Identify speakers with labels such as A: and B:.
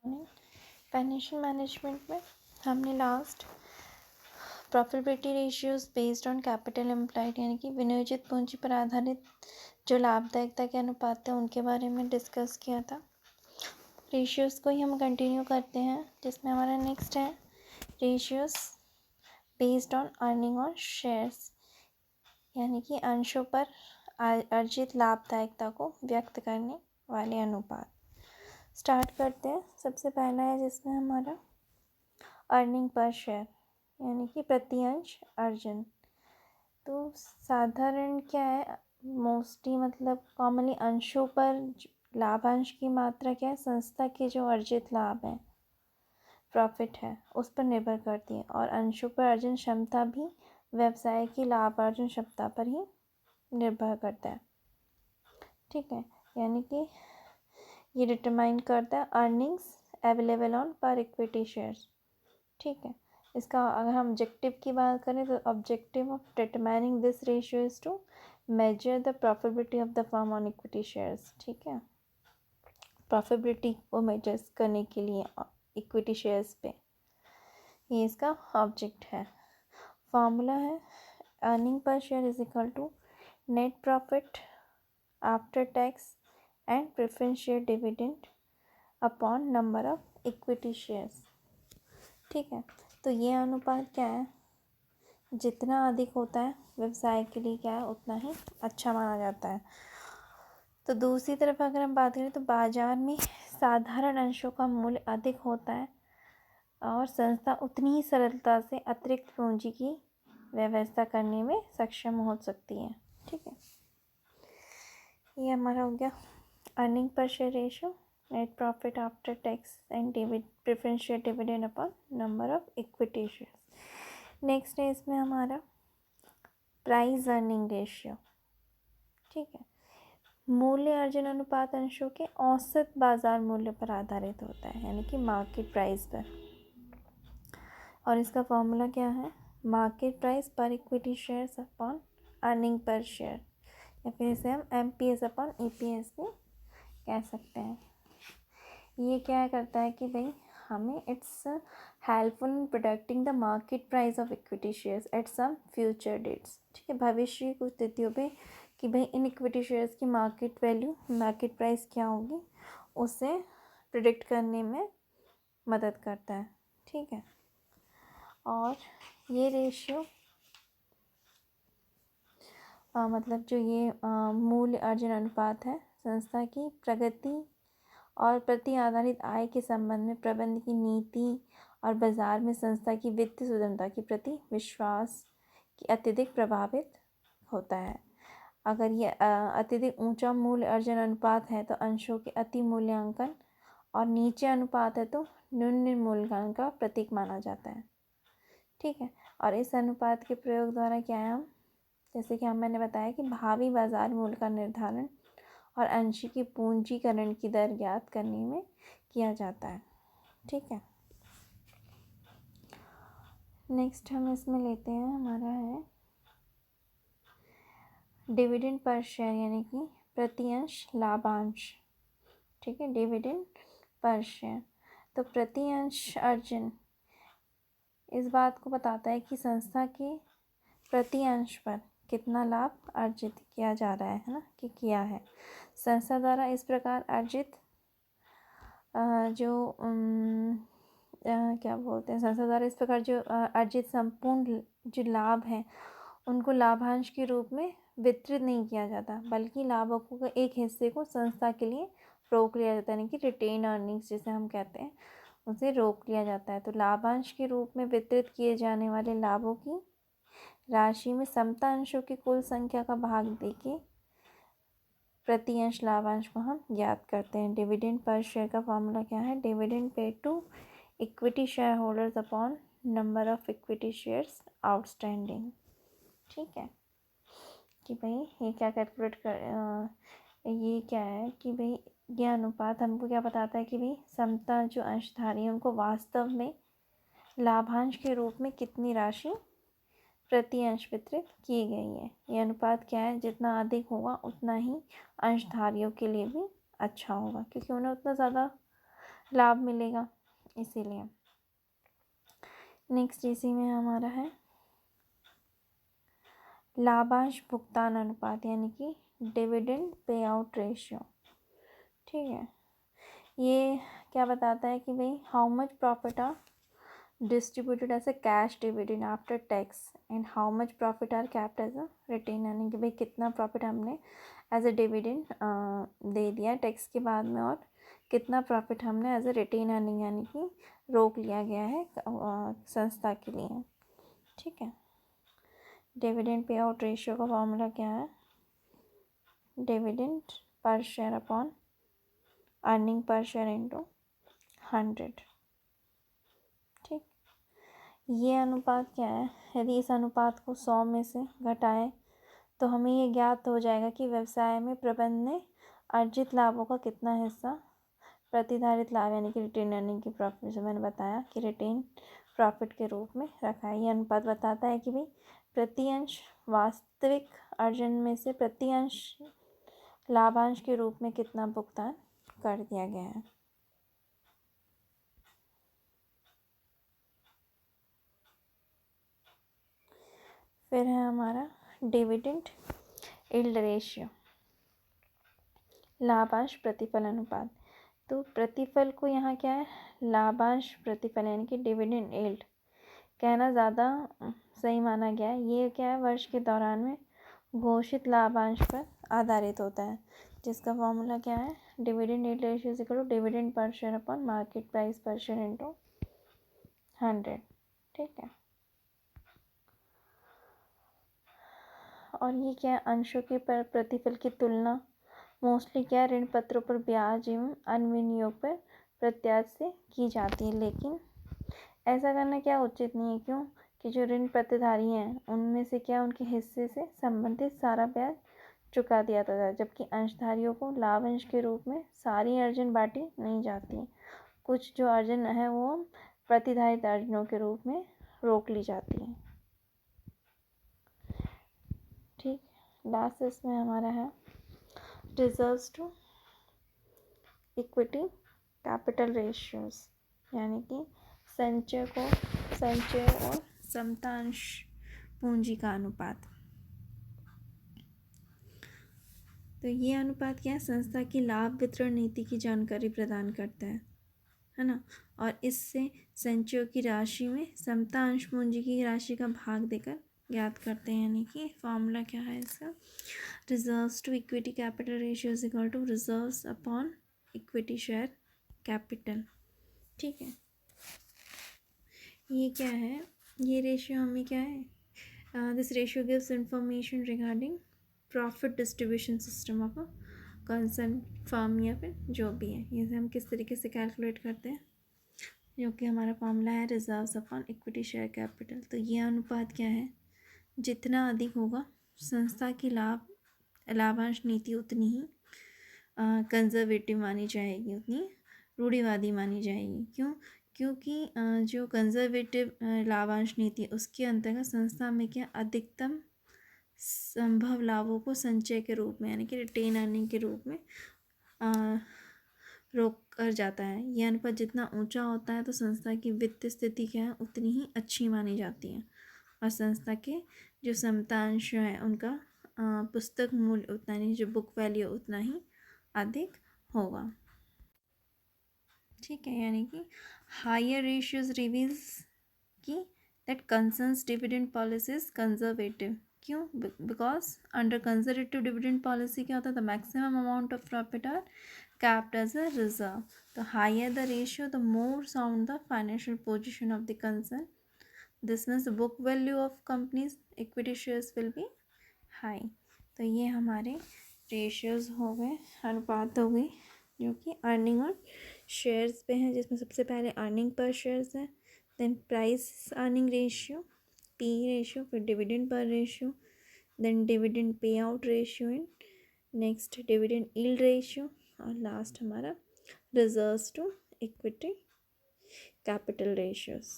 A: Financial management में हमने last profitability ratios based on capital employed यानी कि विनियोजित पूंजी पर आधारित जो लाभदायकता के अनुपात है उनके बारे में डिस्कस किया था। रेशियोज को ही हम कंटिन्यू करते हैं, जिसमें हमारा नेक्स्ट है रेशियोज बेस्ड ऑन अर्निंग और शेयर्स यानी कि अंशों पर अर्जित लाभदायकता को व्यक्त करने वाले अनुपात। स्टार्ट करते हैं। सबसे पहला है जिसमें हमारा अर्निंग पर शेयर यानी कि प्रति अंश अर्जन। तो साधारण क्या है, मोस्टली मतलब कॉमनली अंशों पर लाभांश की मात्रा क्या है, संस्था के जो अर्जित लाभ है, प्रॉफिट है, उस पर निर्भर करती है। और अंशों पर अर्जन क्षमता भी व्यवसाय की लाभ अर्जन क्षमता पर ही निर्भर करता है। ठीक है, यानी कि ये डिटरमाइन करता है अर्निंग्स अवेलेबल ऑन पर इक्विटी शेयर्स। ठीक है, इसका अगर हम ऑब्जेक्टिव की बात करें तो objective of determining this ratio is to measure the profitability of the firm on equity shares. ठीक है, प्रॉफिटेबिलिटी को मेजर करने के लिए इक्विटी शेयर्स पे ये इसका ऑब्जेक्ट है। फॉर्मूला है earning per share is equal to net profit after tax and preference share dividend upon number of equity shares. ठीक है, तो ये अनुपात क्या है, जितना अधिक होता है व्यवसाय के लिए क्या है उतना ही अच्छा माना जाता है। तो दूसरी तरफ अगर हम बात करें तो बाजार में साधारण अंशों का मूल्य अधिक होता है और संस्था उतनी ही सरलता से अतिरिक्त पूंजी की व्यवस्था करने में सक्षम हो सकती है। ठीक है, ये हमारा हो गया earning per share ratio, net profit after tax and preference share dividend upon number of equity shares. Next है इसमें हमारा प्राइस अर्निंग रेशियो। ठीक है, मूल्य अर्जन अनुपात अंशों के औसत बाजार मूल्य पर आधारित होता है यानी कि मार्केट प्राइस पर। और इसका फॉर्मूला क्या है, मार्केट प्राइस पर equity shares upon earning per share, या फिर इसे हम MPS अपॉन EPS भी कह सकते हैं। ये क्या करता है कि भाई हमें it's helpful in predicting the market price of equity shares at some future dates. ठीक है, भविष्य की कुछ तिथियों पे कि भाई इन इक्विटी शेयर्स की मार्केट वैल्यू, मार्केट प्राइस क्या होगी, उसे प्रिडिक्ट करने में मदद करता है। ठीक है, और ये रेशियो मतलब जो ये मूल्य अर्जन अनुपात है संस्था की प्रगति और प्रति आधारित आय के संबंध में प्रबंध की नीति और बाजार में संस्था की वित्तीय स्वतंत्रता के प्रति विश्वास की अत्यधिक प्रभावित होता है। अगर ये अत्यधिक ऊंचा मूल्य अर्जन अनुपात है तो अंशों के अति मूल्यांकन, और नीचे अनुपात है तो न्यून मूल्यांकन का प्रतीक माना जाता है। ठीक है, और इस अनुपात के प्रयोग द्वारा क्या है, हम जैसे कि मैंने बताया कि भावी बाजार मूल्य का निर्धारण और आंशिक पूंजीकरण की दर ज्ञात करने में किया जाता है। ठीक है, नेक्स्ट हम इसमें लेते हैं, हमारा है डिविडेंड पर शेयर यानी कि प्रति अंश लाभांश। ठीक है, डिविडेंड पर शेयर तो प्रति अंश अर्जन इस बात को बताता है कि संस्था के प्रति अंश पर कितना लाभ अर्जित किया जा रहा है ना, कि किया है संस्था द्वारा। इस प्रकार अर्जित जो क्या बोलते हैं, संस्था द्वारा इस प्रकार जो अर्जित संपूर्ण जो लाभ है उनको लाभांश के रूप में वितरित नहीं किया जाता, बल्कि लाभों के एक हिस्से को संस्था के लिए रोक लिया जाता है, यानी कि रिटेन अर्निंग्स जिसे हम कहते हैं उसे रोक लिया जाता है। तो लाभांश के रूप में वितरित किए जाने वाले लाभों की राशि में समता अंशों की कुल संख्या का भाग देके प्रति अंश लाभांश को हम ज्ञात करते हैं। डिविडेंड पर शेयर का फॉर्मूला क्या है, dividend paid to equity shareholders upon number of equity shares outstanding. ठीक है, कि भाई ये क्या कैलकुलेट कर ये क्या है कि भाई यह अनुपात हमको क्या बताता है कि भाई समता जो अंशधारी है उनको वास्तव में लाभांश के रूप में कितनी राशि प्रति अंश वितरित की गई है। ये अनुपात क्या है, जितना अधिक होगा उतना ही अंशधारियों के लिए भी अच्छा होगा, क्योंकि उन्हें उतना ज़्यादा लाभ मिलेगा, इसीलिए। नेक्स्ट इसी में हमारा है लाभांश भुगतान अनुपात, यानी कि डिविडेंड पे आउट रेशियो। ठीक है, ये क्या बताता है कि भाई how much profit are distributed as a cash dividend after tax and how much profit are kept as a retain, यानी कि भाई कितना प्रॉफिट हमने एज अ डिविडेंड दे दिया टैक्स के बाद में, और कितना प्रॉफिट हमने एज अ रिटेन अर्निंग यानी कि रोक लिया गया है संस्था के लिए। ठीक है, डिविडेंड पे आउट रेशियो का फॉर्मूला क्या है? Dividend per share upon earning per share into 100। ठीक, ये अनुपात क्या है? यदि इस अनुपात को 100 में से घटाएं तो हमें ये ज्ञात हो जाएगा कि व्यवसाय में प्रबंध ने अर्जित लाभों का कितना हिस्सा प्रतिधारित लाभ यानी कि रिटेन अर्निंग की प्रॉफिट, जो मैंने बताया कि रिटेन प्रॉफिट के रूप में रखा है। ये अनुपात बताता है कि भाई प्रति अंश वास्तविक अर्जन में से प्रति अंश लाभांश के रूप में कितना भुगतान कर दिया गया है। फिर है हमारा डिविडेंड यील्ड रेशियो, लाभांश प्रतिफल अनुपात। तो प्रतिफल को यहाँ क्या है? लाभांश प्रतिफल यानी कि डिविडेंड यील्ड कहना ज़्यादा सही माना गया है। ये क्या है? वर्ष के दौरान में घोषित लाभांश पर आधारित होता है, जिसका फॉर्मूला क्या है? Dividend yield ratio is equal to dividend per share upon market price per share into 100। ठीक है, और ये क्या है? अंशों के पर प्रतिफल की तुलना मोस्टली क्या ऋण पत्रों पर ब्याज एवं अन्य विनियोग पर प्रत्याश से की जाती है, लेकिन ऐसा करना क्या उचित नहीं है। क्यों? कि जो ऋण प्रतिधारी हैं उनमें से क्या उनके हिस्से से संबंधित सारा ब्याज चुका दिया जाता है, जबकि अंशधारियों को लाभ अंश के रूप में सारी अर्जन बांटी नहीं जाती। कुछ जो अर्जन है वो प्रतिधारित अर्जनों के रूप में रोक ली जाती है। ठीक, लास्ट इसमें हमारा है reserves to equity capital ratios, यानी कि संचय और समतांश पूंजी का अनुपात। तो ये अनुपात क्या है? संस्था की लाभ वितरण नीति की जानकारी प्रदान करता है ना, और इससे संचयों की राशि में समतांश पूंजी की राशि का भाग देकर ज्ञात करते हैं। यानी कि फॉर्मूला क्या है इसका? Reserves to equity capital ratio is equal to reserves upon equity share capital. ठीक है, ये क्या है? ये रेशियो हमें क्या है? This ratio gives information regarding profit distribution system of a concern firm, या फिर जो भी है, ये हम किस तरीके से कैलकुलेट करते हैं, जो कि हमारा फॉर्मूला है reserves upon equity share capital. तो ये अनुपात क्या है? जितना अधिक होगा संस्था की लाभांश नीति उतनी ही कंजर्वेटिव मानी जाएगी, उतनी रूढ़िवादी मानी जाएगी। क्यों? क्योंकि जो कंजर्वेटिव लाभांश नीति उसके अंतर्गत संस्था में क्या अधिकतम संभव लाभों को संचय के रूप में यानी कि रिटेन अर्निंग के रूप में रोक कर जाता है। यह अनुपात जितना ऊंचा होता है तो संस्था की वित्तीय स्थिति क्या है? उतनी ही अच्छी मानी जाती है, और संस्था के जो समतांश है उनका पुस्तक मूल्य उतना नहीं, जो बुक वैल्यू उतना ही अधिक होगा। ठीक है, यानी कि हायर रेशियोज रिवील्स कि that concerns dividend policy is conservative. क्यों? Because under conservative dividend policy क्या होता है? The maximum amount of profit are capped as a reserve. तो higher the ratio the more sound the financial position of the concern. This means the book value of companies equity shares will be high. तो ये हमारे ratios हो गए, अनुपात हो गई, जो कि अर्निंग और शेयर्स पे हैं, जिसमें सबसे पहले अर्निंग पर शेयर्स है, then price earning ratio P ratio, फिर dividend per ratio, then dividend pay out ratio, and next dividend yield ratio, और लास्ट हमारा reserves to equity capital ratios.